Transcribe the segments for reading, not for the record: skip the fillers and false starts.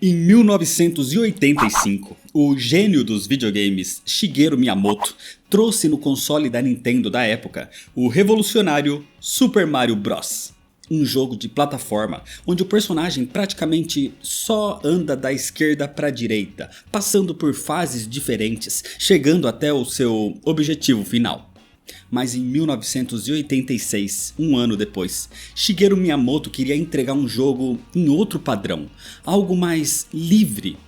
Em 1985, o gênio dos videogames Shigeru Miyamoto trouxe no console da Nintendo da época o revolucionário Super Mario Bros. Um jogo de plataforma onde o personagem praticamente só anda da esquerda para a direita, passando por fases diferentes, chegando até o seu objetivo final. Mas em 1986, um ano depois, Shigeru Miyamoto queria entregar um jogo em outro padrão, algo mais livre.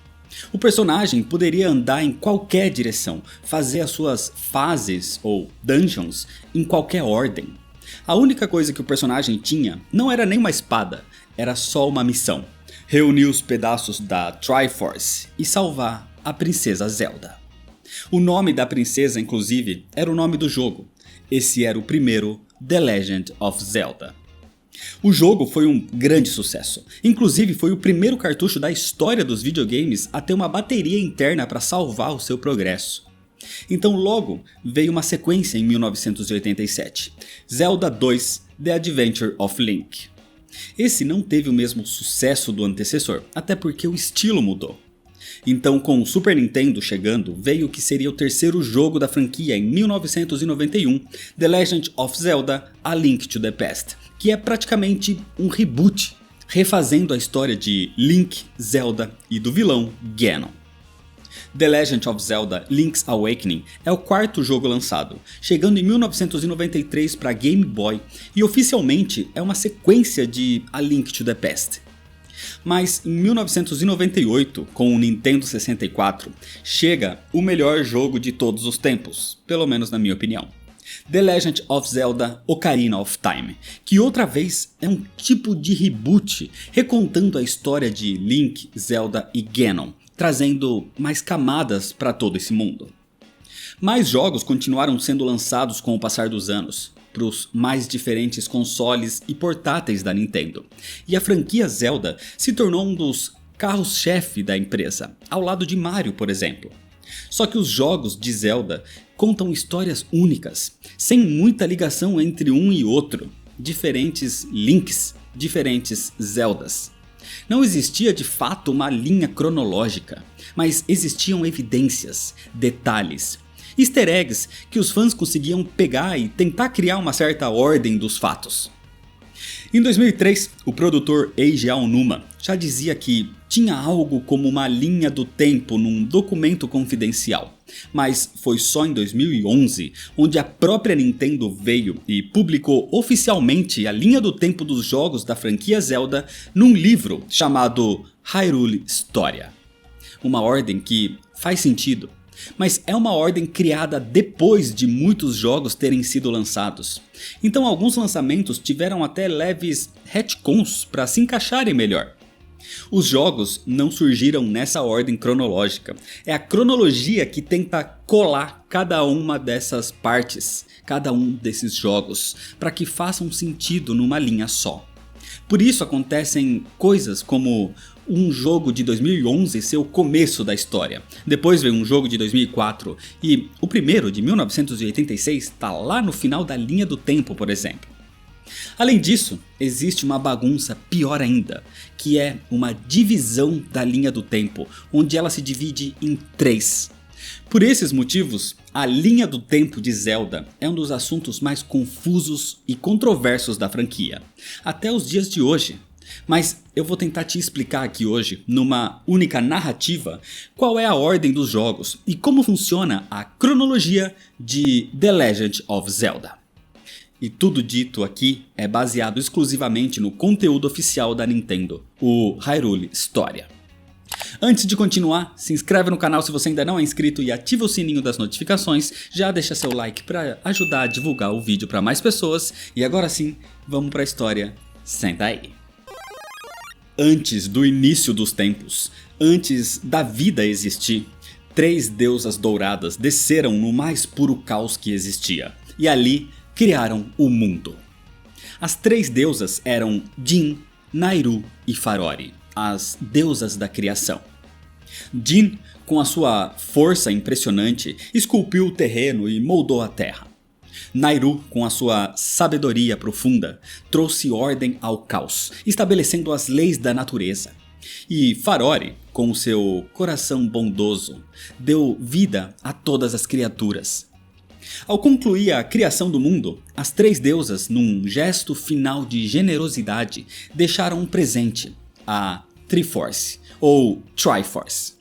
O personagem poderia andar em qualquer direção, fazer as suas fases ou dungeons em qualquer ordem. A única coisa que o personagem tinha não era nem uma espada, era só uma missão: reunir os pedaços da Triforce e salvar a princesa Zelda. O nome da princesa, inclusive, era o nome do jogo. Esse era o primeiro The Legend of Zelda. O jogo foi um grande sucesso. Inclusive foi o primeiro cartucho da história dos videogames a ter uma bateria interna para salvar o seu progresso. Então logo veio uma sequência em 1987, Zelda 2 The Adventure of Link. Esse não teve o mesmo sucesso do antecessor, até porque o estilo mudou. Então, com o Super Nintendo chegando, veio o que seria o terceiro jogo da franquia em 1991, The Legend of Zelda: A Link to the Past, que é praticamente um reboot, refazendo a história de Link, Zelda e do vilão Ganon. The Legend of Zelda: Link's Awakening é o quarto jogo lançado, chegando em 1993 para Game Boy e oficialmente é uma sequência de A Link to the Past. Mas em 1998, com o Nintendo 64, chega o melhor jogo de todos os tempos, pelo menos na minha opinião. The Legend of Zelda: Ocarina of Time, que outra vez é um tipo de reboot, recontando a história de Link, Zelda e Ganon, trazendo mais camadas para todo esse mundo. Mais jogos continuaram sendo lançados com o passar dos anos, para os mais diferentes consoles e portáteis da Nintendo, e a franquia Zelda se tornou um dos carros-chefe da empresa, ao lado de Mario, por exemplo. Só que os jogos de Zelda contam histórias únicas, sem muita ligação entre um e outro, diferentes Links, diferentes Zeldas. Não existia de fato uma linha cronológica, mas existiam evidências, detalhes, easter eggs que os fãs conseguiam pegar e tentar criar uma certa ordem dos fatos. Em 2003, o produtor Eiji Aonuma já dizia que tinha algo como uma linha do tempo num documento confidencial, mas foi só em 2011 onde a própria Nintendo veio e publicou oficialmente a linha do tempo dos jogos da franquia Zelda num livro chamado Hyrule Historia. Uma ordem que faz sentido, mas é uma ordem criada depois de muitos jogos terem sido lançados. Então alguns lançamentos tiveram até leves retcons para se encaixarem melhor. Os jogos não surgiram nessa ordem cronológica, é a cronologia que tenta colar cada uma dessas partes, cada um desses jogos, para que façam sentido numa linha só. Por isso acontecem coisas como um jogo de 2011 ser o começo da história, depois veio um jogo de 2004 e o primeiro de 1986 está lá no final da linha do tempo, por exemplo. Além disso, existe uma bagunça pior ainda, que é uma divisão da linha do tempo, onde ela se divide em 3. Por esses motivos, a linha do tempo de Zelda é um dos assuntos mais confusos e controversos da franquia, até os dias de hoje. Mas eu vou tentar te explicar aqui hoje, numa única narrativa, qual é a ordem dos jogos e como funciona a cronologia de The Legend of Zelda. E tudo dito aqui é baseado exclusivamente no conteúdo oficial da Nintendo, o Hyrule Historia. Antes de continuar, se inscreve no canal se você ainda não é inscrito e ativa o sininho das notificações, já deixa seu like para ajudar a divulgar o vídeo para mais pessoas e agora sim, vamos para a história, senta aí. Antes do início dos tempos, antes da vida existir, 3 deusas douradas desceram no mais puro caos que existia, e ali criaram o mundo. As 3 deusas eram Jin, Nayru e Farore, as deusas da criação. Jin, com a sua força impressionante, esculpiu o terreno e moldou a terra. Nayru, com a sua sabedoria profunda, trouxe ordem ao caos, estabelecendo as leis da natureza. E Farore, com seu coração bondoso, deu vida a todas as criaturas. Ao concluir a criação do mundo, as 3 deusas, num gesto final de generosidade, deixaram um presente, a Triforce, ou Triforce.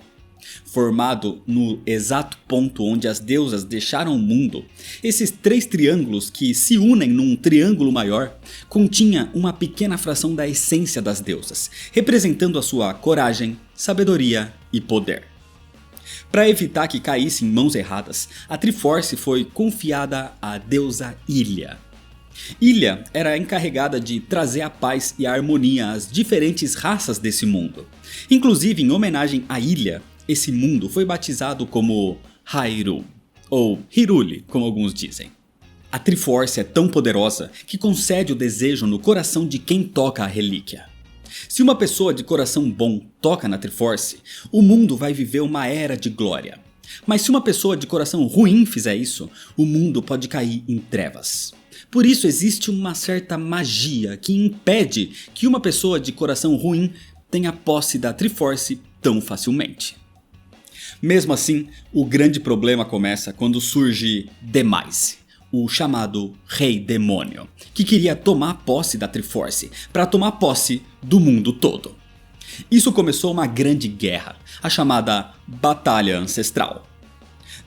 Formado no exato ponto onde as deusas deixaram o mundo, esses 3 triângulos que se unem num triângulo maior, continha uma pequena fração da essência das deusas, representando a sua coragem, sabedoria e poder. Para evitar que caísse em mãos erradas, a Triforce foi confiada à deusa Hylia. Hylia era encarregada de trazer a paz e a harmonia às diferentes raças desse mundo. Inclusive, em homenagem a Hylia, esse mundo foi batizado como Hyrule, ou Hyrule, como alguns dizem. A Triforce é tão poderosa que concede o desejo no coração de quem toca a relíquia. Se uma pessoa de coração bom toca na Triforce, o mundo vai viver uma era de glória. Mas se uma pessoa de coração ruim fizer isso, o mundo pode cair em trevas. Por isso existe uma certa magia que impede que uma pessoa de coração ruim tenha posse da Triforce tão facilmente. Mesmo assim, o grande problema começa quando surge Demise, o chamado Rei Demônio, que queria tomar posse da Triforce para tomar posse do mundo todo. Isso começou uma grande guerra, a chamada Batalha Ancestral.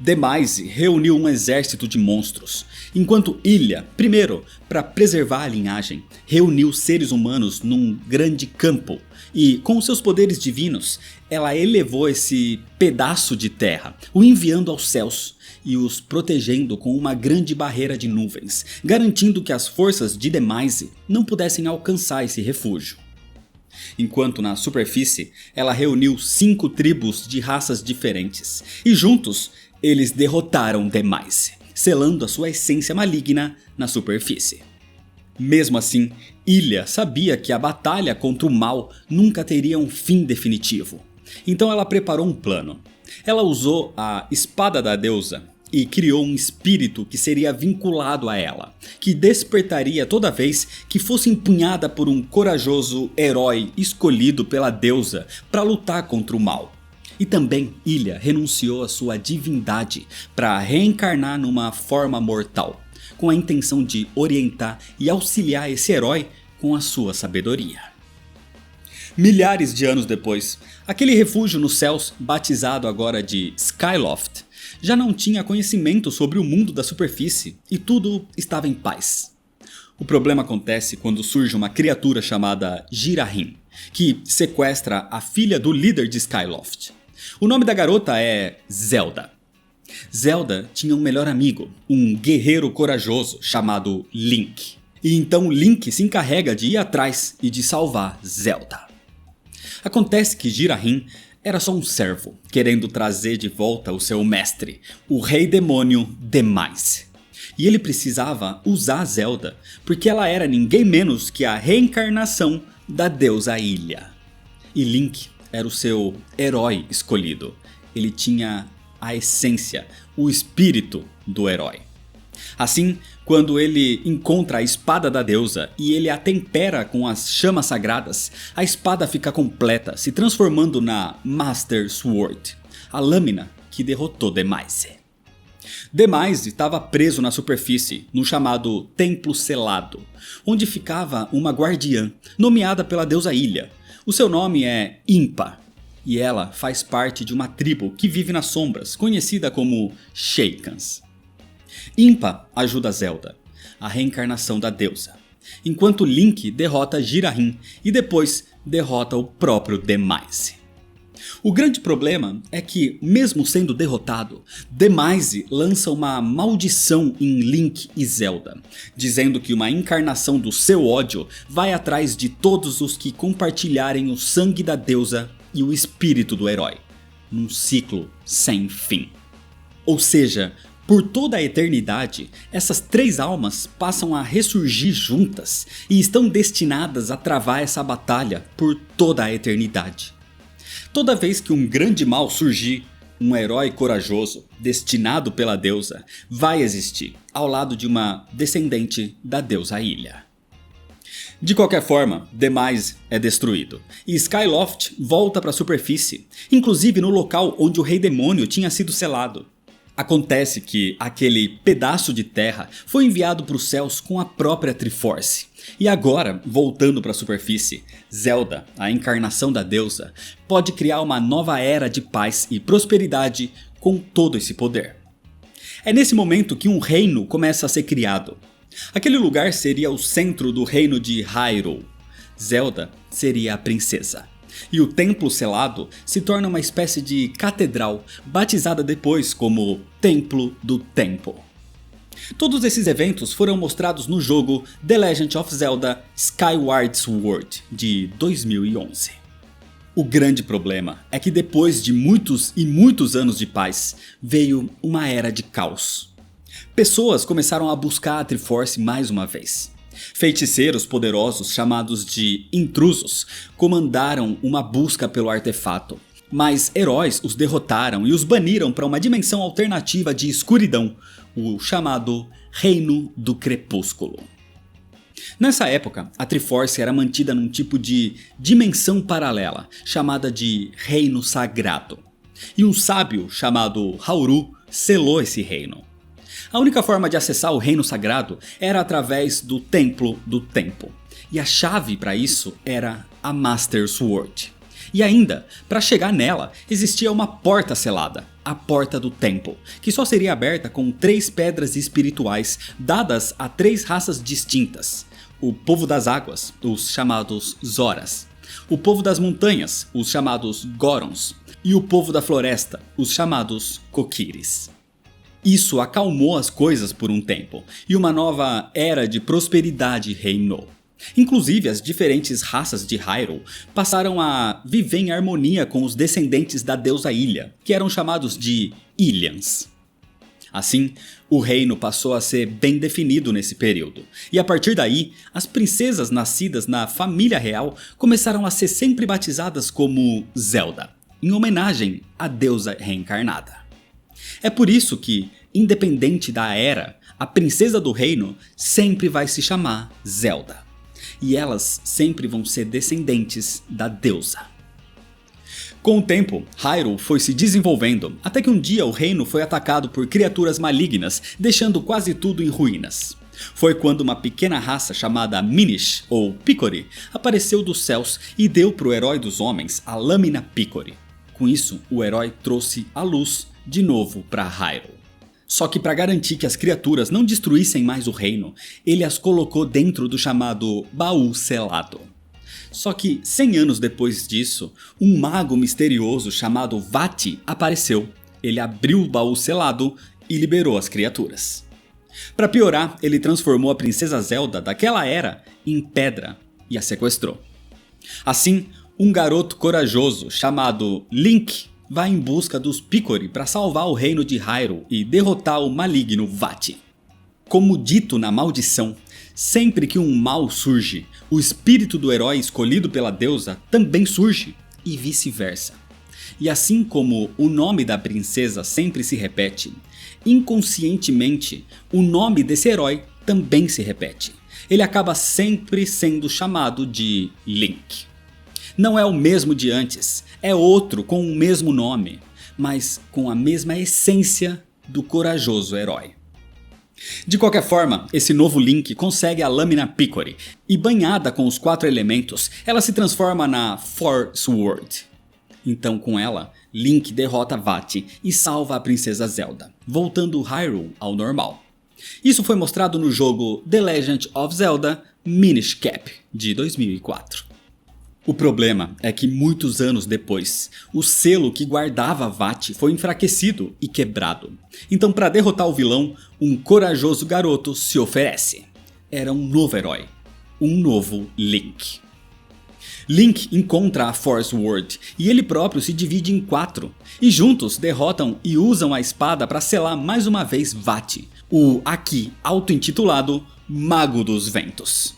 Demise reuniu um exército de monstros, enquanto Hylia, primeiro, para preservar a linhagem, reuniu seres humanos num grande campo e, com seus poderes divinos, ela elevou esse pedaço de terra, o enviando aos céus e os protegendo com uma grande barreira de nuvens, garantindo que as forças de Demise não pudessem alcançar esse refúgio. Enquanto na superfície, ela reuniu 5 tribos de raças diferentes, e juntos eles derrotaram Demise, selando a sua essência maligna na superfície. Mesmo assim, Hylia sabia que a batalha contra o mal nunca teria um fim definitivo. Então ela preparou um plano. Ela usou a espada da deusa e criou um espírito que seria vinculado a ela, que despertaria toda vez que fosse empunhada por um corajoso herói escolhido pela deusa para lutar contra o mal. E também Hylia renunciou à sua divindade para reencarnar numa forma mortal, com a intenção de orientar e auxiliar esse herói com a sua sabedoria. Milhares de anos depois, aquele refúgio nos céus, batizado agora de Skyloft, já não tinha conhecimento sobre o mundo da superfície e tudo estava em paz. O problema acontece quando surge uma criatura chamada Girahim, que sequestra a filha do líder de Skyloft. O nome da garota é Zelda. Zelda tinha um melhor amigo, um guerreiro corajoso chamado Link. E então Link se encarrega de ir atrás e de salvar Zelda. Acontece que Girahim era só um servo, querendo trazer de volta o seu mestre, o Rei Demônio Demise. E ele precisava usar Zelda, porque ela era ninguém menos que a reencarnação da deusa Hylia. E Link era o seu herói escolhido. Ele tinha a essência, o espírito do herói. Assim, quando ele encontra a espada da deusa e ele a tempera com as chamas sagradas, a espada fica completa, se transformando na Master Sword, a lâmina que derrotou Demise. Demise estava preso na superfície, no chamado Templo Selado, onde ficava uma guardiã, nomeada pela deusa Hylia. O seu nome é Impa, e ela faz parte de uma tribo que vive nas sombras, conhecida como Sheikans. Impa ajuda Zelda, a reencarnação da deusa, enquanto Link derrota Girahim e depois derrota o próprio Demise. O grande problema é que, mesmo sendo derrotado, Demise lança uma maldição em Link e Zelda, dizendo que uma encarnação do seu ódio vai atrás de todos os que compartilharem o sangue da deusa e o espírito do herói, num ciclo sem fim. Ou seja, por toda a eternidade, essas 3 almas passam a ressurgir juntas e estão destinadas a travar essa batalha por toda a eternidade. Toda vez que um grande mal surgir, um herói corajoso, destinado pela deusa, vai existir, ao lado de uma descendente da deusa Hylia. De qualquer forma, Demise é destruído, e Skyloft volta para a superfície, inclusive no local onde o Rei Demônio tinha sido selado. Acontece que aquele pedaço de terra foi enviado para os céus com a própria Triforce. E agora, voltando para a superfície, Zelda, a encarnação da deusa, pode criar uma nova era de paz e prosperidade com todo esse poder. É nesse momento que um reino começa a ser criado. Aquele lugar seria o centro do reino de Hyrule. Zelda seria a princesa. E o templo selado se torna uma espécie de catedral, batizada depois como Templo do Tempo. Todos esses eventos foram mostrados no jogo The Legend of Zelda Skyward Sword de 2011. O grande problema é que depois de muitos e muitos anos de paz, veio uma era de caos. Pessoas começaram a buscar a Triforce mais uma vez. Feiticeiros poderosos chamados de intrusos comandaram uma busca pelo artefato, mas heróis os derrotaram e os baniram para uma dimensão alternativa de escuridão, o chamado Reino do Crepúsculo. Nessa época, a Triforce era mantida num tipo de dimensão paralela, chamada de Reino Sagrado, e um sábio chamado Hauru selou esse reino. A única forma de acessar o Reino Sagrado era através do Templo do Tempo, e a chave para isso era a Master Sword. E ainda, para chegar nela, existia uma porta selada, a Porta do Tempo, que só seria aberta com 3 pedras espirituais dadas a 3 raças distintas: o povo das águas, os chamados Zoras, o povo das montanhas, os chamados Gorons, e o povo da floresta, os chamados Kokiris. Isso acalmou as coisas por um tempo, e uma nova era de prosperidade reinou. Inclusive, as diferentes raças de Hyrule passaram a viver em harmonia com os descendentes da deusa Ilha, que eram chamados de Illians. Assim, o reino passou a ser bem definido nesse período, e a partir daí, as princesas nascidas na família real começaram a ser sempre batizadas como Zelda, em homenagem à deusa reencarnada. É por isso que, independente da era, a princesa do reino sempre vai se chamar Zelda. E elas sempre vão ser descendentes da deusa. Com o tempo, Hyrule foi se desenvolvendo, até que um dia o reino foi atacado por criaturas malignas, deixando quase tudo em ruínas. Foi quando uma pequena raça chamada Minish, ou Picori, apareceu dos céus e deu para o herói dos homens a lâmina Picori. Com isso, o herói trouxe a luz de novo para Hyrule. Só que para garantir que as criaturas não destruíssem mais o reino, ele as colocou dentro do chamado Baú Selado. Só que 100 anos depois disso, um mago misterioso chamado Vaati apareceu. Ele abriu o Baú Selado e liberou as criaturas. Para piorar, ele transformou a princesa Zelda daquela era em pedra e a sequestrou. Assim, um garoto corajoso chamado Link vai em busca dos Picori para salvar o reino de Hyrule e derrotar o maligno Vaati. Como dito na maldição, sempre que um mal surge, o espírito do herói escolhido pela deusa também surge, e vice-versa. E assim como o nome da princesa sempre se repete, inconscientemente o nome desse herói também se repete. Ele acaba sempre sendo chamado de Link. Não é o mesmo de antes, é outro com o mesmo nome, mas com a mesma essência do corajoso herói. De qualquer forma, esse novo Link consegue a lâmina Picori, e banhada com os 4 elementos, ela se transforma na Four Sword. Então com ela, Link derrota Vaati e salva a princesa Zelda, voltando Hyrule ao normal. Isso foi mostrado no jogo The Legend of Zelda Minish Cap, de 2004. O problema é que muitos anos depois, o selo que guardava Vaati foi enfraquecido e quebrado. Então, para derrotar o vilão, um corajoso garoto se oferece. Era um novo herói, um novo Link. Link encontra a Force World e ele próprio se divide em 4, e juntos derrotam e usam a espada para selar mais uma vez Vaati, o aqui auto-intitulado Mago dos Ventos.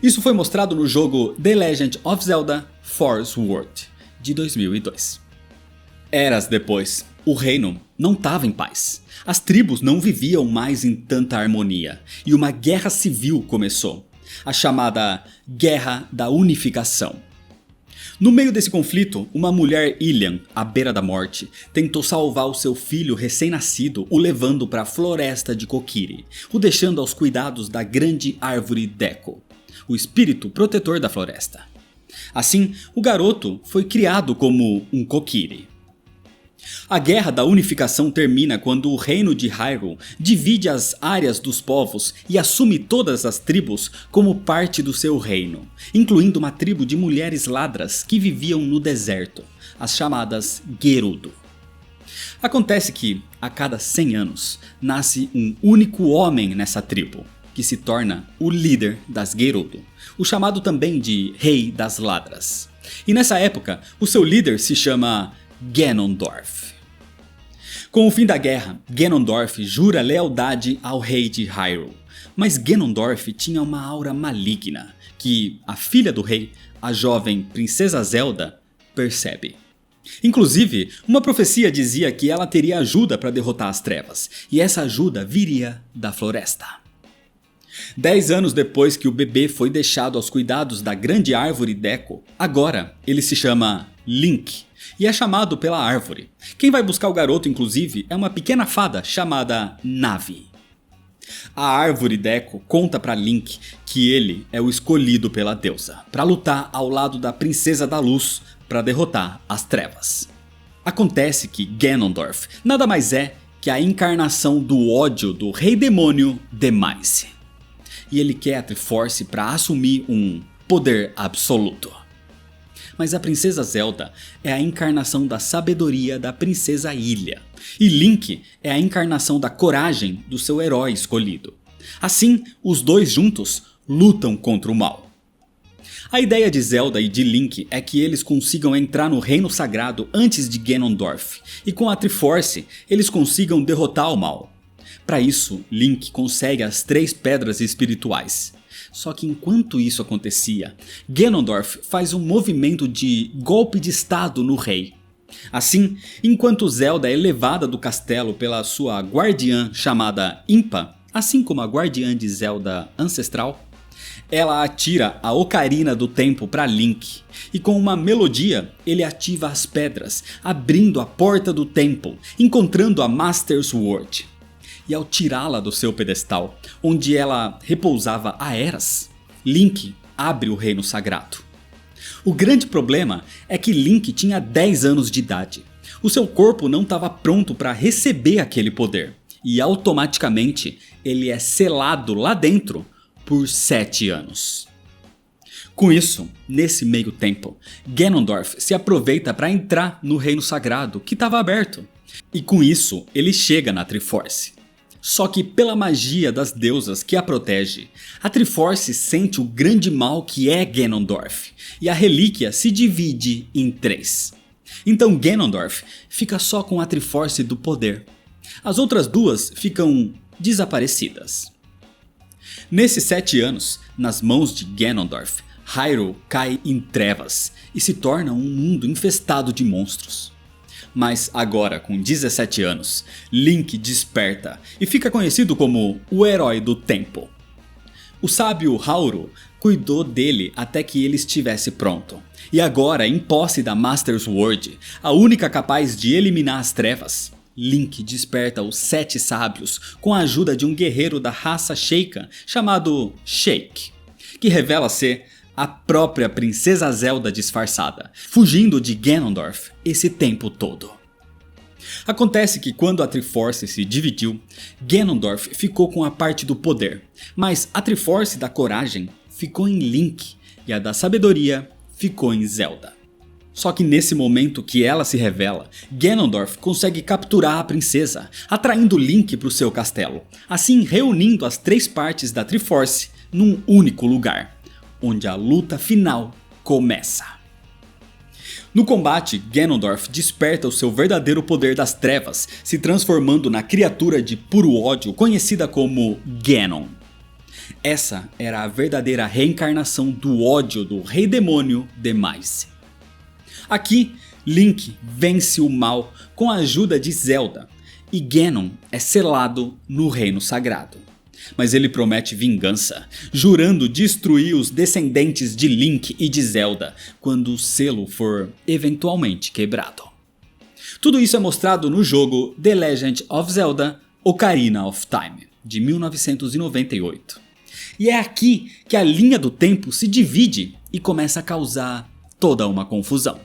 Isso foi mostrado no jogo The Legend of Zelda Four Sword, de 2002. Eras depois, o reino não estava em paz. As tribos não viviam mais em tanta harmonia, e uma guerra civil começou. a chamada Guerra da Unificação. No meio desse conflito, uma mulher Ilian, à beira da morte, tentou salvar o seu filho recém-nascido, o levando para a floresta de Kokiri, o deixando aos cuidados da grande árvore Deco, o espírito protetor da floresta. Assim, o garoto foi criado como um Kokiri. A Guerra da Unificação termina quando o reino de Hyrule divide as áreas dos povos e assume todas as tribos como parte do seu reino, incluindo uma tribo de mulheres ladras que viviam no deserto, as chamadas Gerudo. Acontece que, a cada 100 anos, nasce um único homem nessa tribo, que se torna o líder das Gerudo, o chamado também de Rei das Ladras. E nessa época, o seu líder se chama Ganondorf. Com o fim da guerra, Ganondorf jura lealdade ao rei de Hyrule, mas Ganondorf tinha uma aura maligna que a filha do rei, a jovem princesa Zelda, percebe. Inclusive, uma profecia dizia que ela teria ajuda para derrotar as trevas, e essa ajuda viria da floresta. 10 anos depois que o bebê foi deixado aos cuidados da grande árvore Deco, agora ele se chama Link e é chamado pela árvore. Quem vai buscar o garoto, inclusive, é uma pequena fada chamada Navi. A árvore Deco conta para Link que ele é o escolhido pela deusa para lutar ao lado da princesa da luz para derrotar as trevas. Acontece que Ganondorf nada mais é que a encarnação do ódio do rei demônio Demise. E ele quer a Triforce para assumir um poder absoluto. Mas a princesa Zelda é a encarnação da sabedoria da princesa Hylia, e Link é a encarnação da coragem do seu herói escolhido. Assim, os dois juntos lutam contra o mal. A ideia de Zelda e de Link é que eles consigam entrar no reino sagrado antes de Ganondorf, e com a Triforce eles consigam derrotar o mal. Para isso, Link consegue as 3 pedras espirituais. Só que enquanto isso acontecia, Ganondorf faz um movimento de golpe de estado no rei. Assim, enquanto Zelda é levada do castelo pela sua guardiã chamada Impa, assim como a guardiã de Zelda ancestral, ela atira a Ocarina do Tempo para Link, e com uma melodia ele ativa as pedras, abrindo a porta do templo, encontrando a Master Sword. E ao tirá-la do seu pedestal, onde ela repousava há eras, Link abre o reino sagrado. O grande problema é que Link tinha 10 anos de idade. O seu corpo não estava pronto para receber aquele poder, e automaticamente ele é selado lá dentro por 7 anos. Com isso, nesse meio tempo, Ganondorf se aproveita para entrar no reino sagrado que estava aberto, e com isso ele chega na Triforce. Só que pela magia das deusas que a protege, a Triforce sente o grande mal que é Ganondorf, e a relíquia se divide em 3. Então Ganondorf fica só com a Triforce do poder. As outras 2 ficam desaparecidas. Nesses 7 anos, nas mãos de Ganondorf, Hyrule cai em trevas e se torna um mundo infestado de monstros. Mas agora, com 17 anos, Link desperta e fica conhecido como o herói do tempo. O sábio Hyrule cuidou dele até que ele estivesse pronto. E agora, em posse da Master Sword, a única capaz de eliminar as trevas, Link desperta os 7 sábios com a ajuda de um guerreiro da raça Sheikah chamado Sheik, que revela ser a própria princesa Zelda disfarçada, fugindo de Ganondorf esse tempo todo. Acontece que quando a Triforce se dividiu, Ganondorf ficou com a parte do poder, mas a Triforce da coragem ficou em Link e a da sabedoria ficou em Zelda. Só que nesse momento que ela se revela, Ganondorf consegue capturar a princesa, atraindo Link para o seu castelo, assim reunindo as 3 partes da Triforce num único lugar, onde a luta final começa. No combate, Ganondorf desperta o seu verdadeiro poder das trevas, se transformando na criatura de puro ódio conhecida como Ganon. Essa era a verdadeira reencarnação do ódio do rei demônio Demise. Aqui, Link vence o mal com a ajuda de Zelda, e Ganon é selado no reino sagrado. mas ele promete vingança, jurando destruir os descendentes de Link e de Zelda quando o selo for eventualmente quebrado. Tudo isso é mostrado no jogo The Legend of Zelda: Ocarina of Time, de 1998. E é aqui que a linha do tempo se divide e começa a causar toda uma confusão.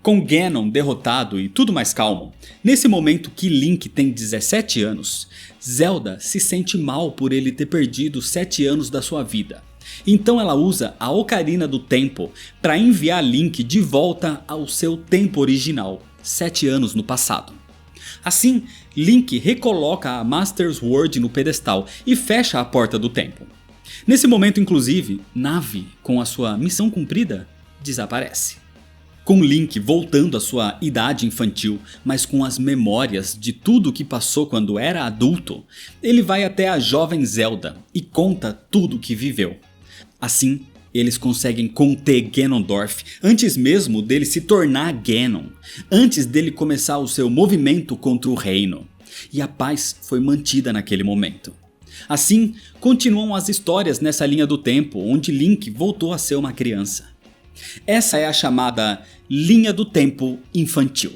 Com Ganon derrotado e tudo mais calmo, nesse momento que Link tem 17 anos, Zelda se sente mal por ele ter perdido 7 anos da sua vida. Então ela usa a Ocarina do Tempo para enviar Link de volta ao seu tempo original, 7 anos no passado. Assim, Link recoloca a Master Sword no pedestal e fecha a porta do tempo. Nesse momento, inclusive, Navi, com a sua missão cumprida, desaparece. Com Link voltando à sua idade infantil, mas com as memórias de tudo o que passou quando era adulto, ele vai até a jovem Zelda e conta tudo o que viveu. Assim, eles conseguem conter Ganondorf antes mesmo dele se tornar Ganon, antes dele começar o seu movimento contra o reino. E a paz foi mantida naquele momento. Assim, continuam as histórias nessa linha do tempo, onde Link voltou a ser uma criança. Essa é a chamada linha do tempo infantil.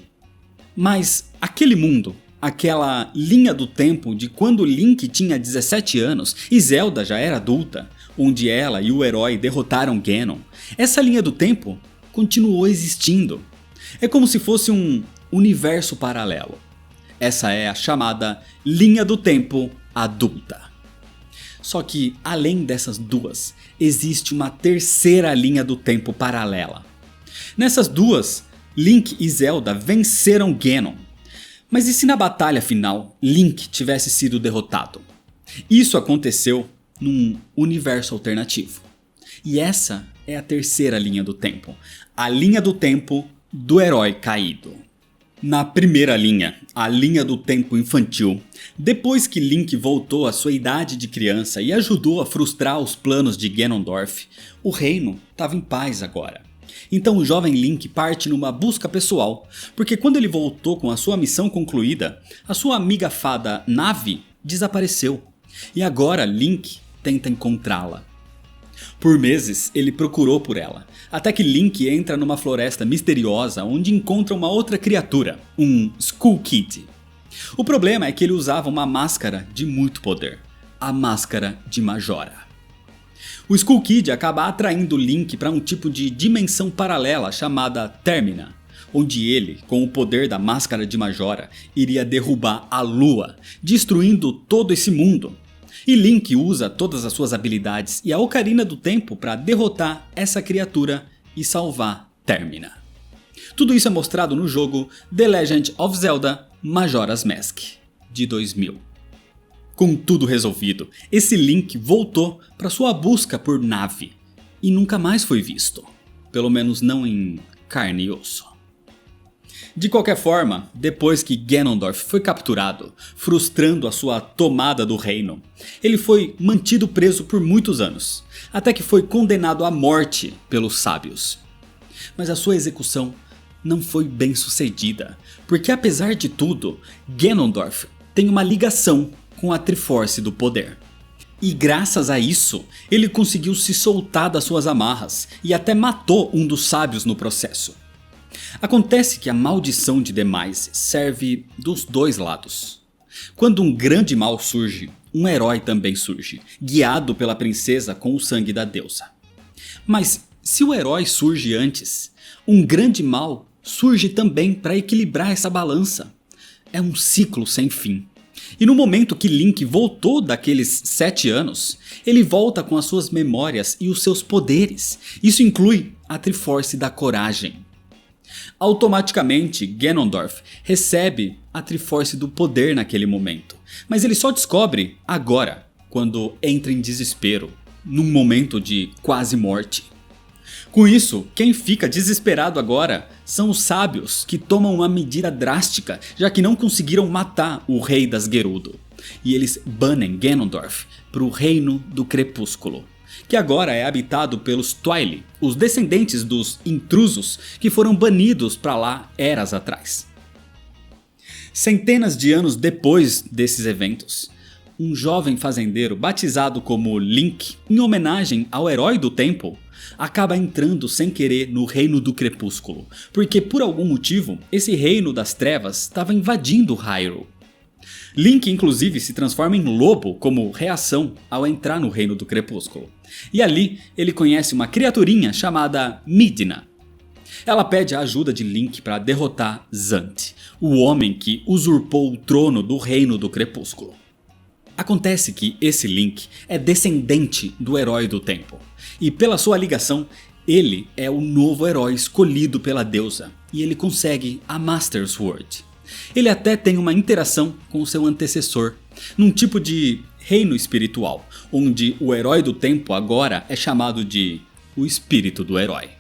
Mas aquele mundo, aquela linha do tempo de quando Link tinha 17 anos e Zelda já era adulta, onde ela e o herói derrotaram Ganon, essa linha do tempo continuou existindo. É como se fosse um universo paralelo. Essa é a chamada linha do tempo adulta. Só que, além dessas duas, existe uma terceira linha do tempo paralela. Nessas duas, Link e Zelda venceram Ganon. Mas e se na batalha final, Link tivesse sido derrotado? Isso aconteceu num universo alternativo. E essa é a terceira linha do tempo. A linha do tempo do herói caído. Na primeira linha, a linha do tempo infantil, depois que Link voltou à sua idade de criança e ajudou a frustrar os planos de Ganondorf, o reino estava em paz agora. Então o jovem Link parte numa busca pessoal, porque quando ele voltou com a sua missão concluída, a sua amiga fada Navi desapareceu. E agora Link tenta encontrá-la. Por meses ele procurou por ela, até que Link entra numa floresta misteriosa onde encontra uma outra criatura, um Skull Kid. O problema é que ele usava uma máscara de muito poder, a Máscara de Majora. O Skull Kid acaba atraindo Link para um tipo de dimensão paralela chamada Termina, onde ele, com o poder da Máscara de Majora, iria derrubar a Lua, destruindo todo esse mundo. E Link usa todas as suas habilidades e a Ocarina do Tempo para derrotar essa criatura e salvar Termina. Tudo isso é mostrado no jogo The Legend of Zelda: Majora's Mask, de 2000. Com tudo resolvido, esse Link voltou para sua busca por Navi e nunca mais foi visto, pelo menos não em carne e osso. De qualquer forma, depois que Ganondorf foi capturado, frustrando a sua tomada do reino, ele foi mantido preso por muitos anos, até que foi condenado à morte pelos sábios. Mas a sua execução não foi bem sucedida, porque apesar de tudo, Ganondorf tem uma ligação com a Triforce do Poder. E graças a isso, ele conseguiu se soltar das suas amarras e até matou um dos sábios no processo. Acontece que a maldição de Demise serve dos dois lados. Quando um grande mal surge, um herói também surge, guiado pela princesa com o sangue da deusa. Mas se o herói surge antes, um grande mal surge também para equilibrar essa balança. É um ciclo sem fim. E no momento que Link voltou daqueles 7 anos, ele volta com as suas memórias e os seus poderes. Isso inclui a Triforce da Coragem. Automaticamente, Ganondorf recebe a Triforce do Poder naquele momento, mas ele só descobre agora, quando entra em desespero, num momento de quase morte. Com isso, quem fica desesperado agora são os sábios, que tomam uma medida drástica, já que não conseguiram matar o rei das Gerudo, e eles banem Ganondorf para o reino do Crepúsculo, que agora é habitado pelos Twili, os descendentes dos intrusos que foram banidos para lá eras atrás. Centenas de anos depois desses eventos, um jovem fazendeiro batizado como Link, em homenagem ao herói do tempo, acaba entrando sem querer no Reino do Crepúsculo, porque por algum motivo esse Reino das Trevas estava invadindo Hyrule. Link inclusive se transforma em lobo como reação ao entrar no Reino do Crepúsculo, e ali ele conhece uma criaturinha chamada Midna. Ela pede a ajuda de Link para derrotar Zant, o homem que usurpou o trono do Reino do Crepúsculo. Acontece que esse Link é descendente do Herói do Tempo, e pela sua ligação, ele é o novo herói escolhido pela deusa, e ele consegue a Master Sword. Ele até tem uma interação com o seu antecessor, num tipo de reino espiritual, onde o Herói do Tempo agora é chamado de o Espírito do Herói.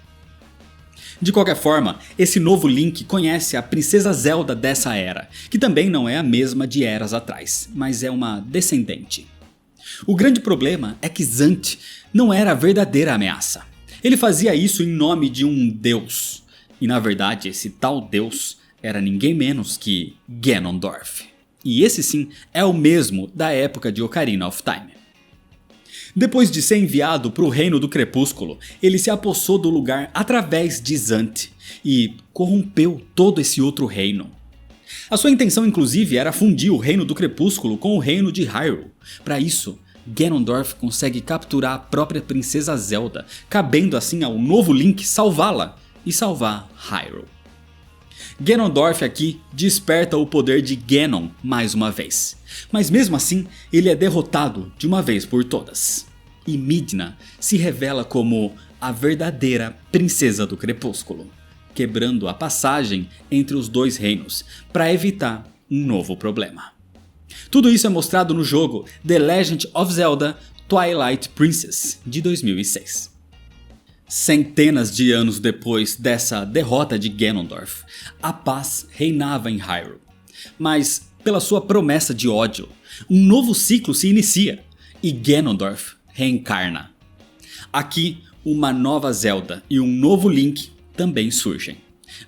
De qualquer forma, esse novo Link conhece a Princesa Zelda dessa era, que também não é a mesma de eras atrás, mas é uma descendente. O grande problema é que Zant não era a verdadeira ameaça. Ele fazia isso em nome de um deus, e na verdade esse tal deus era ninguém menos que Ganondorf. E esse sim é o mesmo da época de Ocarina of Time. Depois de ser enviado para o Reino do Crepúsculo, ele se apossou do lugar através de Zant e corrompeu todo esse outro reino. A sua intenção inclusive era fundir o Reino do Crepúsculo com o Reino de Hyrule. Para isso, Ganondorf consegue capturar a própria Princesa Zelda, cabendo assim ao novo Link salvá-la e salvar Hyrule. Ganondorf aqui desperta o poder de Ganon mais uma vez, mas mesmo assim ele é derrotado de uma vez por todas. E Midna se revela como a verdadeira Princesa do Crepúsculo, quebrando a passagem entre os dois reinos para evitar um novo problema. Tudo isso é mostrado no jogo The Legend of Zelda Twilight Princess de 2006. Centenas de anos depois dessa derrota de Ganondorf, a paz reinava em Hyrule. Mas, pela sua promessa de ódio, um novo ciclo se inicia e Ganondorf reencarna. Aqui, uma nova Zelda e um novo Link também surgem,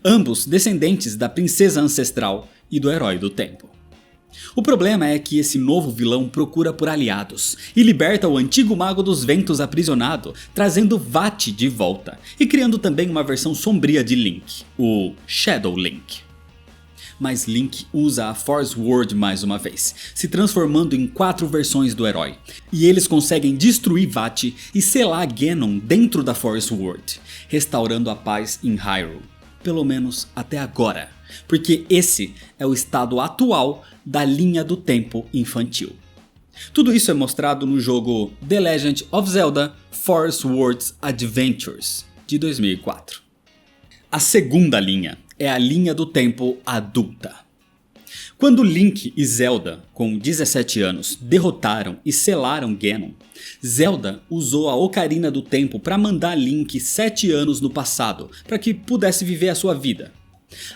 ambos descendentes da princesa ancestral e do herói do tempo. O problema é que esse novo vilão procura por aliados e liberta o antigo mago dos ventos aprisionado, trazendo Vaati de volta e criando também uma versão sombria de Link, o Shadow Link. Mas Link usa a Force Word mais uma vez, se transformando em 4 versões do herói, e eles conseguem destruir Vaati e selar Ganon dentro da Force Word, restaurando a paz em Hyrule, pelo menos até agora, porque esse é o estado atual da linha do tempo infantil. Tudo isso é mostrado no jogo The Legend of Zelda Force Words Adventures de 2004. A segunda linha é a linha do tempo adulta. Quando Link e Zelda, com 17 anos, derrotaram e selaram Ganon, Zelda usou a Ocarina do Tempo para mandar Link 7 anos no passado, para que pudesse viver a sua vida.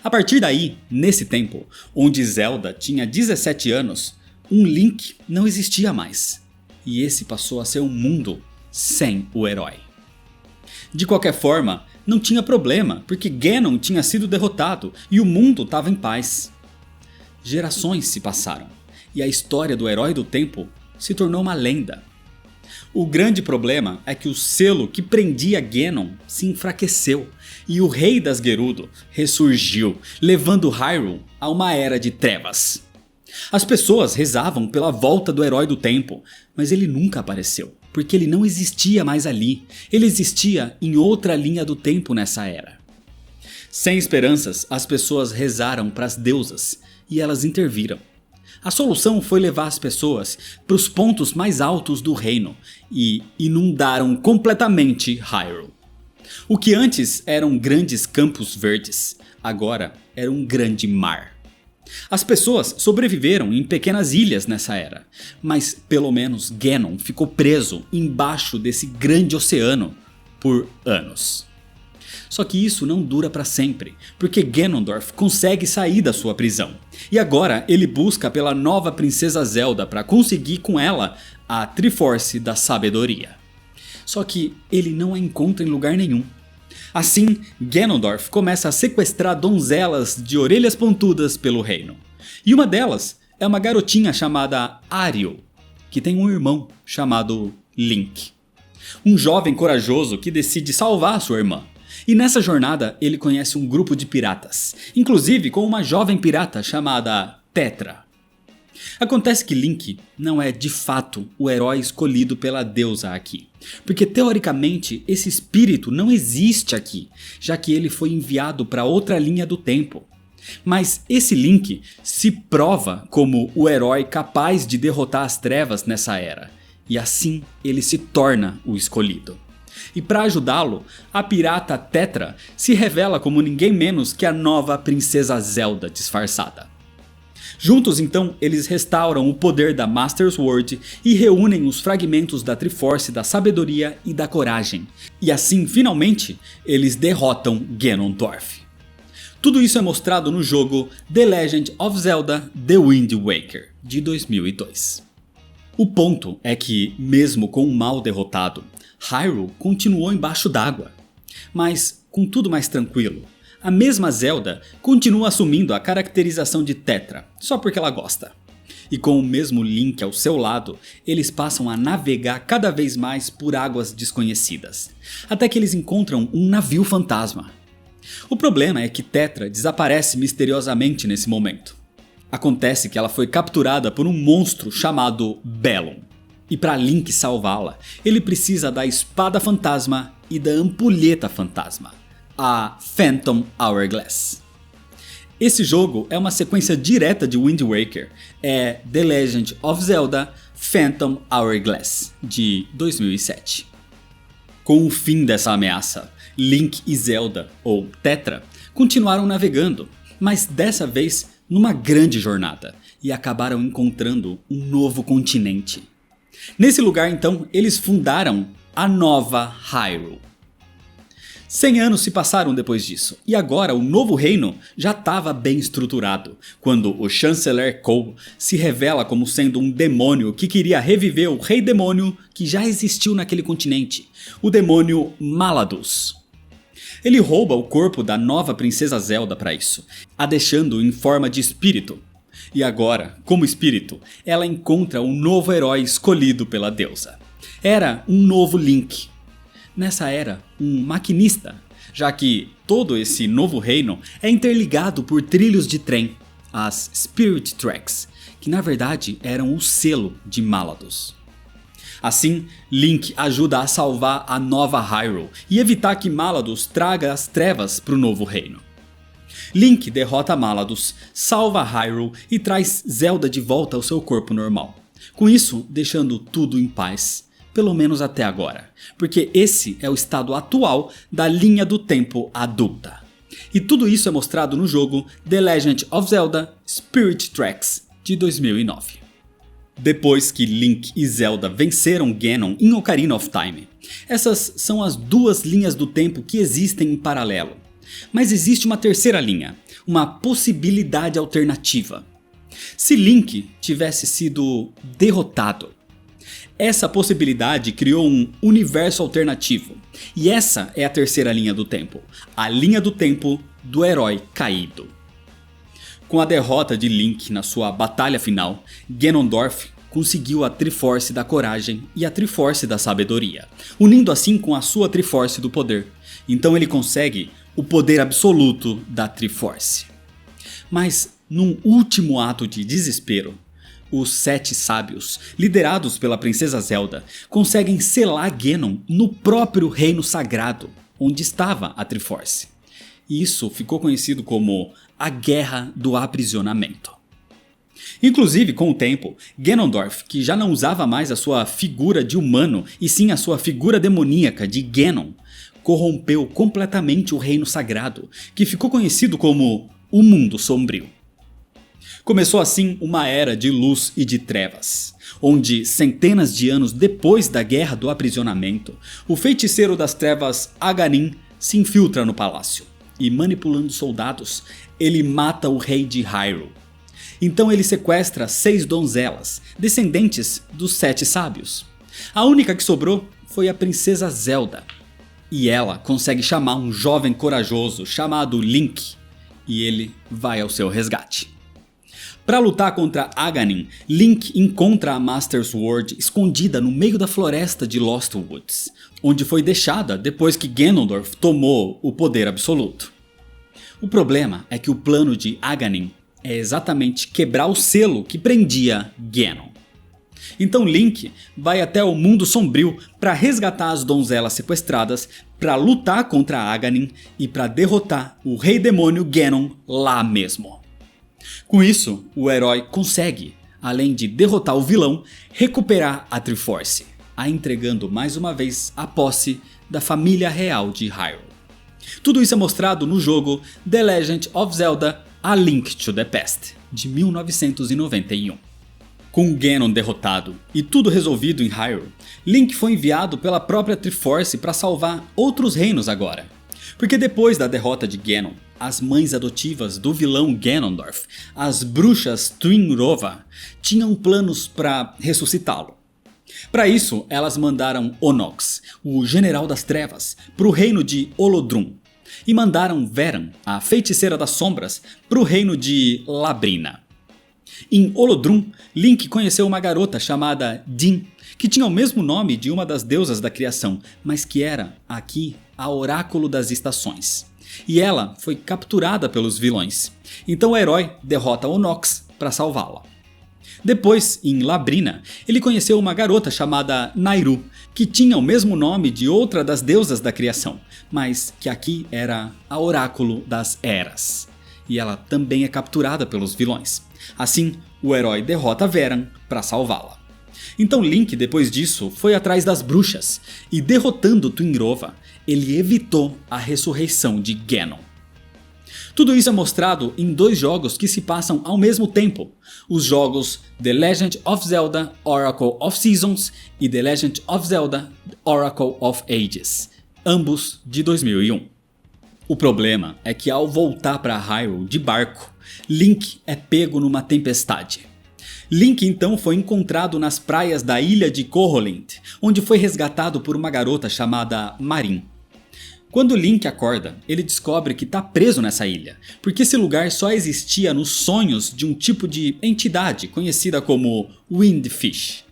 A partir daí, nesse tempo, onde Zelda tinha 17 anos, um Link não existia mais. E esse passou a ser um mundo sem o herói. De qualquer forma, não tinha problema, porque Ganon tinha sido derrotado e o mundo estava em paz. Gerações se passaram, e a história do herói do tempo se tornou uma lenda. O grande problema é que o selo que prendia Ganon se enfraqueceu e o Rei das Gerudo ressurgiu, levando Hyrule a uma era de trevas. As pessoas rezavam pela volta do herói do tempo, mas ele nunca apareceu, porque ele não existia mais ali, ele existia em outra linha do tempo nessa era. Sem esperanças, as pessoas rezaram para as deusas e elas interviram. A solução foi levar as pessoas para os pontos mais altos do reino e inundaram completamente Hyrule. O que antes eram grandes campos verdes, agora era um grande mar. As pessoas sobreviveram em pequenas ilhas nessa era, mas pelo menos Ganon ficou preso embaixo desse grande oceano por anos. Só que isso não dura para sempre, porque Ganondorf consegue sair da sua prisão. E agora ele busca pela nova princesa Zelda para conseguir com ela a Triforce da Sabedoria. Só que ele não a encontra em lugar nenhum. Assim, Ganondorf começa a sequestrar donzelas de orelhas pontudas pelo reino. E uma delas é uma garotinha chamada Ariel, que tem um irmão chamado Link. Um jovem corajoso que decide salvar sua irmã. E nessa jornada ele conhece um grupo de piratas, inclusive com uma jovem pirata chamada Tetra. Acontece que Link não é de fato o herói escolhido pela deusa aqui, porque teoricamente esse espírito não existe aqui, já que ele foi enviado para outra linha do tempo. Mas esse Link se prova como o herói capaz de derrotar as trevas nessa era, e assim ele se torna o escolhido. E para ajudá-lo, a pirata Tetra se revela como ninguém menos que a nova princesa Zelda disfarçada. Juntos então eles restauram o poder da Master Sword e reúnem os fragmentos da Triforce da sabedoria e da coragem. E assim finalmente eles derrotam Ganondorf. Tudo isso é mostrado no jogo The Legend of Zelda The Wind Waker de 2002. O ponto é que, mesmo com o mal derrotado, Hyrule continuou embaixo d'água. Mas com tudo mais tranquilo, a mesma Zelda continua assumindo a caracterização de Tetra, só porque ela gosta. E com o mesmo Link ao seu lado, eles passam a navegar cada vez mais por águas desconhecidas, até que eles encontram um navio fantasma. O problema é que Tetra desaparece misteriosamente nesse momento. Acontece que ela foi capturada por um monstro chamado Bellum. E para Link salvá-la, ele precisa da espada fantasma e da ampulheta fantasma, a Phantom Hourglass. Esse jogo é uma sequência direta de Wind Waker, é The Legend of Zelda Phantom Hourglass de 2007. Com o fim dessa ameaça, Link e Zelda, ou Tetra, continuaram navegando, mas dessa vez numa grande jornada, e acabaram encontrando um novo continente. Nesse lugar então, eles fundaram a nova Hyrule. 100 anos se passaram depois disso, e agora o novo reino já estava bem estruturado, quando o chanceler Cole se revela como sendo um demônio que queria reviver o rei demônio que já existiu naquele continente, o demônio Maladus. Ele rouba o corpo da nova princesa Zelda para isso, a deixando em forma de espírito. E agora, como espírito, ela encontra um novo herói escolhido pela deusa. Era um novo Link. Nessa era, um maquinista, já que todo esse novo reino é interligado por trilhos de trem, as Spirit Tracks, que na verdade eram o selo de Maladus. Assim, Link ajuda a salvar a nova Hyrule e evitar que Maladus traga as trevas para o novo reino. Link derrota Maladus, salva Hyrule e traz Zelda de volta ao seu corpo normal. Com isso, deixando tudo em paz. Pelo menos até agora, porque esse é o estado atual da linha do tempo adulta. E tudo isso é mostrado no jogo The Legend of Zelda Spirit Tracks de 2009. Depois que Link e Zelda venceram Ganon em Ocarina of Time, essas são as duas linhas do tempo que existem em paralelo. Mas existe uma terceira linha, uma possibilidade alternativa. Se Link tivesse sido derrotado, essa possibilidade criou um universo alternativo, e essa é a terceira linha do tempo, a linha do tempo do herói caído. Com a derrota de Link na sua batalha final, Ganondorf conseguiu a Triforce da coragem e a Triforce da sabedoria, unindo assim com a sua Triforce do poder. Então ele consegue o poder absoluto da Triforce. Mas num último ato de desespero, os 7 sábios, liderados pela princesa Zelda, conseguem selar Ganon no próprio reino sagrado, onde estava a Triforce. Isso ficou conhecido como a Guerra do Aprisionamento. Inclusive, com o tempo, Ganondorf, que já não usava mais a sua figura de humano e sim a sua figura demoníaca de Ganon, corrompeu completamente o reino sagrado, que ficou conhecido como o Mundo Sombrio. Começou assim uma era de luz e de trevas, onde centenas de anos depois da Guerra do Aprisionamento, o feiticeiro das trevas Aganin se infiltra no palácio e, manipulando soldados, ele mata o rei de Hyrule. Então ele sequestra 6 donzelas, descendentes dos 7 sábios. A única que sobrou foi a princesa Zelda, e ela consegue chamar um jovem corajoso chamado Link, e ele vai ao seu resgate. Para lutar contra Aghanim, Link encontra a Master Sword escondida no meio da floresta de Lost Woods, onde foi deixada depois que Ganondorf tomou o poder absoluto. O problema é que o plano de Aghanim é exatamente quebrar o selo que prendia Ganon. Então Link vai até o mundo sombrio para resgatar as donzelas sequestradas, para lutar contra Aghanim e para derrotar o Rei Demônio Ganon lá mesmo. Com isso, o herói consegue, além de derrotar o vilão, recuperar a Triforce, a entregando mais uma vez a posse da família real de Hyrule. Tudo isso é mostrado no jogo The Legend of Zelda: A Link to the Past, de 1991. Com Ganon derrotado e tudo resolvido em Hyrule, Link foi enviado pela própria Triforce para salvar outros reinos agora. Porque depois da derrota de Ganon, as mães adotivas do vilão Ganondorf, as bruxas Twinrova, tinham planos para ressuscitá-lo. Para isso, elas mandaram Onox, o General das Trevas, para o reino de Olodrum. E mandaram Veran, a Feiticeira das Sombras, para o reino de Labrina. Em Olodrum, Link conheceu uma garota chamada Din, que tinha o mesmo nome de uma das deusas da criação, mas que era, aqui, a Oráculo das Estações. E ela foi capturada pelos vilões. Então o herói derrota Onox para salvá-la. Depois, em Labrina, ele conheceu uma garota chamada Nayru, que tinha o mesmo nome de outra das deusas da criação, mas que aqui era a Oráculo das Eras. E ela também é capturada pelos vilões. Assim, o herói derrota Veran para salvá-la. Então Link, depois disso, foi atrás das bruxas e, derrotando Twinrova, ele evitou a ressurreição de Ganon. Tudo isso é mostrado em dois jogos que se passam ao mesmo tempo, os jogos The Legend of Zelda: Oracle of Seasons e The Legend of Zelda: Oracle of Ages, ambos de 2001. O problema é que ao voltar para Hyrule de barco, Link é pego numa tempestade. Link então foi encontrado nas praias da ilha de Koholint, onde foi resgatado por uma garota chamada Marin. Quando Link acorda, ele descobre que está preso nessa ilha, porque esse lugar só existia nos sonhos de um tipo de entidade conhecida como Windfish.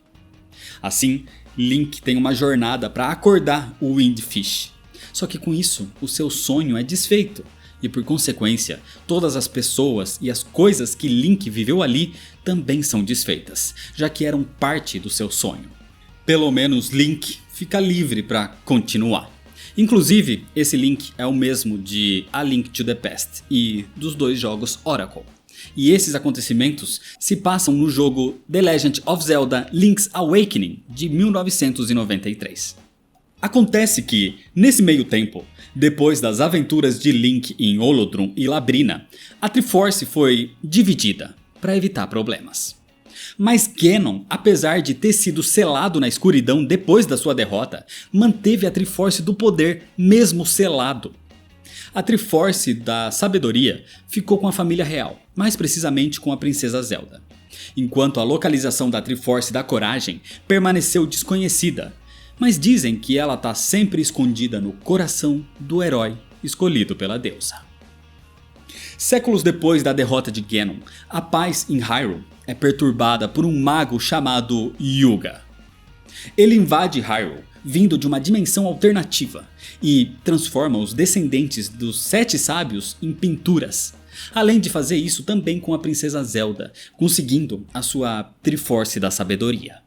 Assim, Link tem uma jornada para acordar o Windfish. Só que com isso, o seu sonho é desfeito. E por consequência, todas as pessoas e as coisas que Link viveu ali também são desfeitas, já que eram parte do seu sonho. Pelo menos Link fica livre para continuar. Inclusive, esse Link é o mesmo de A Link to the Past e dos dois jogos Oracle. E esses acontecimentos se passam no jogo The Legend of Zelda: Link's Awakening, de 1993. Acontece que, nesse meio tempo, depois das aventuras de Link em Olodrum e Labrina, a Triforce foi dividida para evitar problemas. Mas Ganon, apesar de ter sido selado na escuridão depois da sua derrota, manteve a Triforce do poder mesmo selado. A Triforce da Sabedoria ficou com a família real, mais precisamente com a Princesa Zelda. Enquanto a localização da Triforce da Coragem permaneceu desconhecida, mas dizem que ela está sempre escondida no coração do herói escolhido pela deusa. Séculos depois da derrota de Ganon, a paz em Hyrule é perturbada por um mago chamado Yuga. Ele invade Hyrule, vindo de uma dimensão alternativa, e transforma os descendentes dos 7 sábios em pinturas. Além de fazer isso também com a Princesa Zelda, conseguindo a sua Triforce da Sabedoria.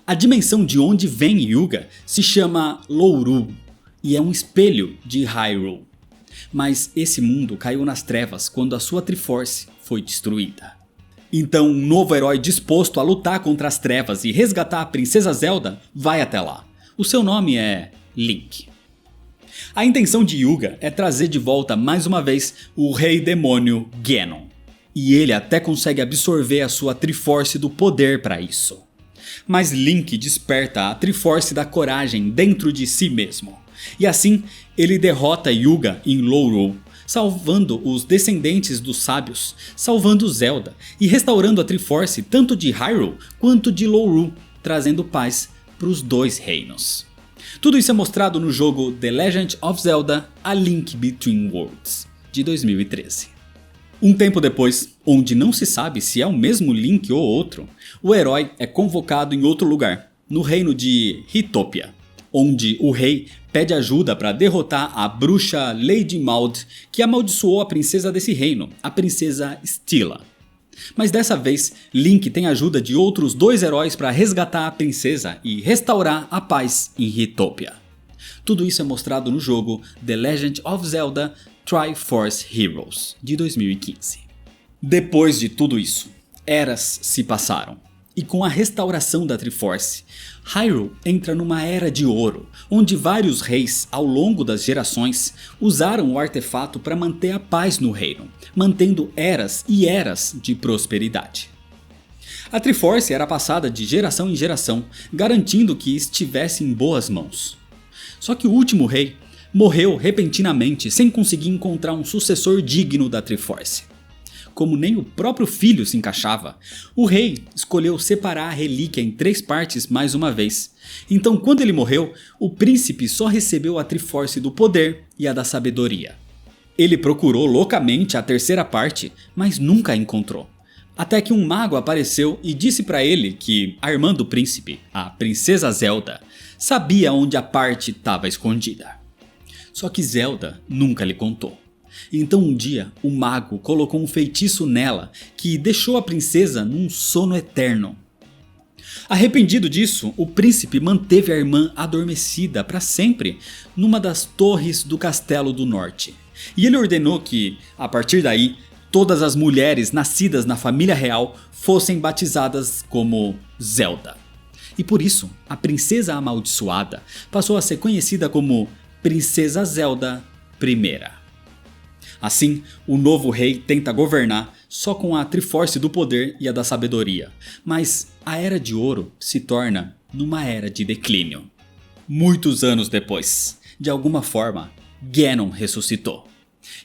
A dimensão de onde vem Yuga se chama Louru e é um espelho de Hyrule. Mas esse mundo caiu nas trevas quando a sua Triforce foi destruída. Então um novo herói disposto a lutar contra as trevas e resgatar a Princesa Zelda vai até lá. O seu nome é Link. A intenção de Yuga é trazer de volta mais uma vez o Rei Demônio Ganon. E ele até consegue absorver a sua Triforce do poder para isso. Mas Link desperta a Triforce da Coragem dentro de si mesmo. E assim, ele derrota Yuga em Louru, salvando os descendentes dos sábios, salvando Zelda e restaurando a Triforce tanto de Hyrule quanto de Louru, trazendo paz para os dois reinos. Tudo isso é mostrado no jogo The Legend of Zelda: A Link Between Worlds, de 2013. Um tempo depois, onde não se sabe se é o mesmo Link ou outro, o herói é convocado em outro lugar, no reino de Hitópia, onde o rei pede ajuda para derrotar a bruxa Lady Maud, que amaldiçoou a princesa desse reino, a princesa Stilla. Mas dessa vez, Link tem a ajuda de outros 2 heróis para resgatar a princesa e restaurar a paz em Hitópia. Tudo isso é mostrado no jogo The Legend of Zelda Triforce Heroes, de 2015. Depois de tudo isso, eras se passaram. E com a restauração da Triforce, Hyrule entra numa era de ouro, onde vários reis ao longo das gerações usaram o artefato para manter a paz no reino, mantendo eras e eras de prosperidade. A Triforce era passada de geração em geração, garantindo que estivesse em boas mãos. Só que o último rei morreu repentinamente sem conseguir encontrar um sucessor digno da Triforce. Como nem o próprio filho se encaixava, o rei escolheu separar a relíquia em 3 partes mais uma vez. Então, quando ele morreu, o príncipe só recebeu a Triforce do poder e a da sabedoria. Ele procurou loucamente a 3ª parte, mas nunca a encontrou. Até que um mago apareceu e disse para ele que a irmã do príncipe, a princesa Zelda, sabia onde a parte estava escondida. Só que Zelda nunca lhe contou. Então um dia o mago colocou um feitiço nela que deixou a princesa num sono eterno. Arrependido disso, o príncipe manteve a irmã adormecida para sempre numa das torres do castelo do norte. E ele ordenou que, a partir daí, todas as mulheres nascidas na família real fossem batizadas como Zelda. E por isso, a princesa amaldiçoada passou a ser conhecida como Princesa Zelda I. Assim, o novo rei tenta governar só com a Triforce do poder e a da sabedoria, mas a Era de Ouro se torna numa era de declínio. Muitos anos depois, de alguma forma, Ganon ressuscitou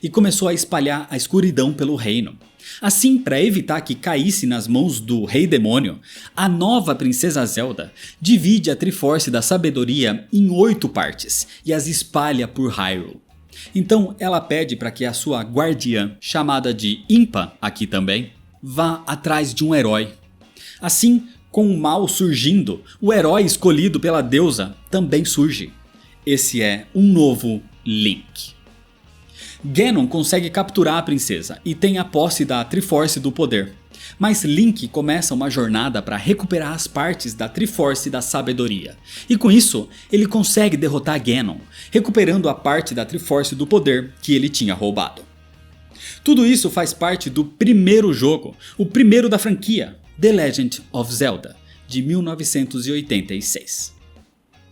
e começou a espalhar a escuridão pelo reino. Assim, para evitar que caísse nas mãos do Rei Demônio, a nova Princesa Zelda divide a Triforce da Sabedoria em 8 partes e as espalha por Hyrule. Então ela pede para que a sua guardiã, chamada de Impa aqui também, vá atrás de um herói. Assim, com o mal surgindo, o herói escolhido pela deusa também surge. Esse é um novo Link. Ganon consegue capturar a princesa e tem a posse da Triforce do poder. Mas Link começa uma jornada para recuperar as partes da Triforce da Sabedoria. E com isso, ele consegue derrotar Ganon, recuperando a parte da Triforce do poder que ele tinha roubado. Tudo isso faz parte do primeiro jogo, o primeiro da franquia, The Legend of Zelda, de 1986.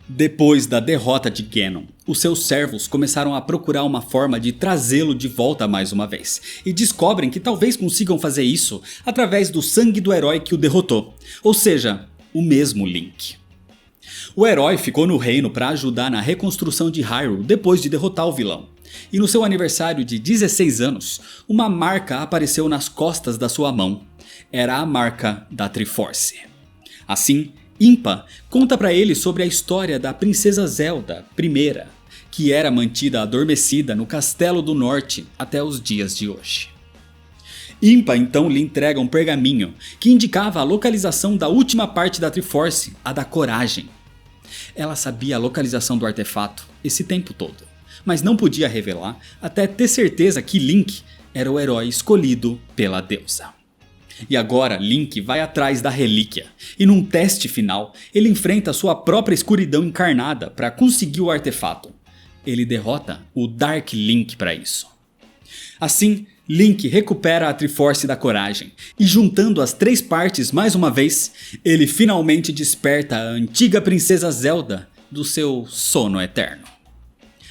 Depois da derrota de Ganon, os seus servos começaram a procurar uma forma de trazê-lo de volta mais uma vez, e descobrem que talvez consigam fazer isso através do sangue do herói que o derrotou, ou seja, o mesmo Link. O herói ficou no reino para ajudar na reconstrução de Hyrule depois de derrotar o vilão, e no seu aniversário de 16 anos, uma marca apareceu nas costas da sua mão. Era a marca da Triforce. Assim, Impa conta para ele sobre a história da Princesa Zelda I, que era mantida adormecida no Castelo do Norte até os dias de hoje. Impa então lhe entrega um pergaminho que indicava a localização da última parte da Triforce, a da Coragem. Ela sabia a localização do artefato esse tempo todo, mas não podia revelar até ter certeza que Link era o herói escolhido pela deusa. E agora Link vai atrás da relíquia, e num teste final, ele enfrenta sua própria escuridão encarnada para conseguir o artefato. Ele derrota o Dark Link para isso. Assim, Link recupera a Triforce da Coragem, e juntando as 3 partes mais uma vez, ele finalmente desperta a antiga Princesa Zelda do seu sono eterno.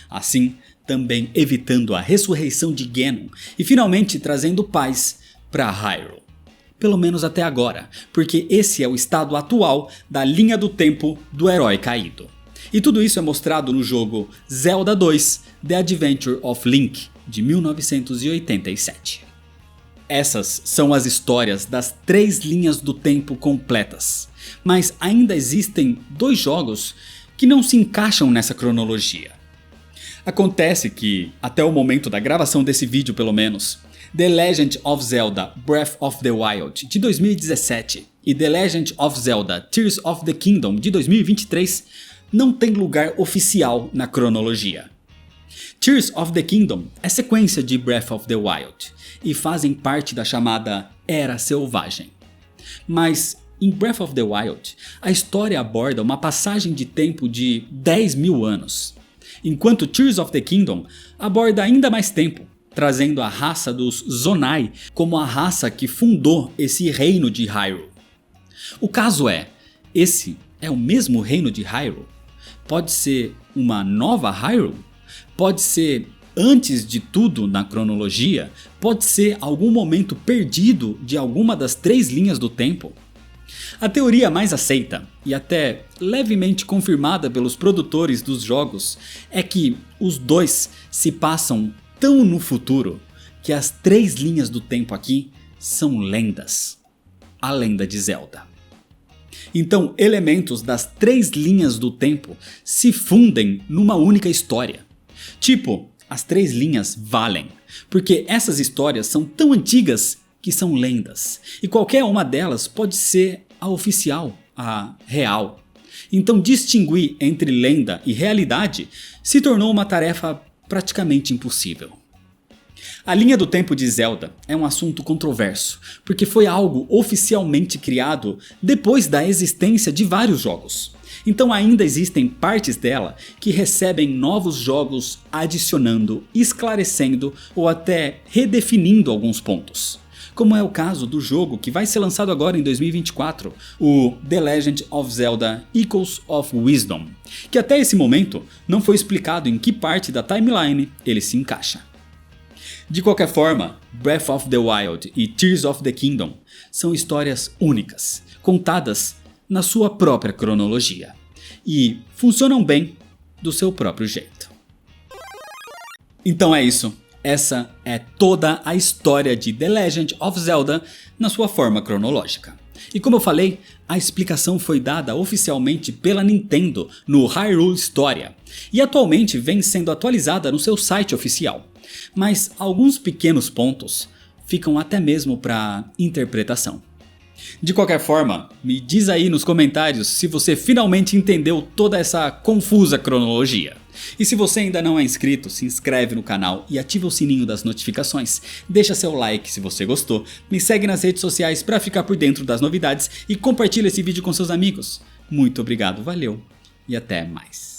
Assim, também evitando a ressurreição de Ganon e finalmente trazendo paz para Hyrule. Pelo menos até agora, porque esse é o estado atual da linha do tempo do herói caído. E tudo isso é mostrado no jogo Zelda 2 The Adventure of Link, de 1987. Essas são as histórias das 3 linhas do tempo completas, mas ainda existem 2 jogos que não se encaixam nessa cronologia. Acontece que, até o momento da gravação desse vídeo pelo menos, The Legend of Zelda Breath of the Wild de 2017 e The Legend of Zelda Tears of the Kingdom de 2023 não tem lugar oficial na cronologia. Tears of the Kingdom é sequência de Breath of the Wild e fazem parte da chamada Era Selvagem. Mas em Breath of the Wild, a história aborda uma passagem de tempo de 10.000 anos, enquanto Tears of the Kingdom aborda ainda mais tempo, trazendo a raça dos Zonai como a raça que fundou esse reino de Hyrule. O caso é, esse é o mesmo reino de Hyrule? Pode ser uma nova Hyrule? Pode ser antes de tudo na cronologia? Pode ser algum momento perdido de alguma das 3 linhas do tempo? A teoria mais aceita, e até levemente confirmada pelos produtores dos jogos, é que os dois se passam tão no futuro que as 3 linhas do tempo aqui são lendas. A lenda de Zelda. Então, elementos das 3 linhas do tempo se fundem numa única história. Tipo, as 3 linhas valem, porque essas histórias são tão antigas que são lendas, e qualquer uma delas pode ser a oficial, a real. Então distinguir entre lenda e realidade se tornou uma tarefa praticamente impossível. A linha do tempo de Zelda é um assunto controverso, porque foi algo oficialmente criado depois da existência de vários jogos. Então ainda existem partes dela que recebem novos jogos adicionando, esclarecendo ou até redefinindo alguns pontos. Como é o caso do jogo que vai ser lançado agora em 2024, o The Legend of Zelda Echoes of Wisdom, que até esse momento não foi explicado em que parte da timeline ele se encaixa. De qualquer forma, Breath of the Wild e Tears of the Kingdom são histórias únicas, contadas na sua própria cronologia, e funcionam bem do seu próprio jeito. Então é isso. Essa é toda a história de The Legend of Zelda na sua forma cronológica. E como eu falei, a explicação foi dada oficialmente pela Nintendo no Hyrule Historia e atualmente vem sendo atualizada no seu site oficial. Mas alguns pequenos pontos ficam até mesmo para interpretação. De qualquer forma, me diz aí nos comentários se você finalmente entendeu toda essa confusa cronologia. E se você ainda não é inscrito, se inscreve no canal e ativa o sininho das notificações. Deixa seu like se você gostou, me segue nas redes sociais para ficar por dentro das novidades e compartilha esse vídeo com seus amigos. Muito obrigado, valeu e até mais.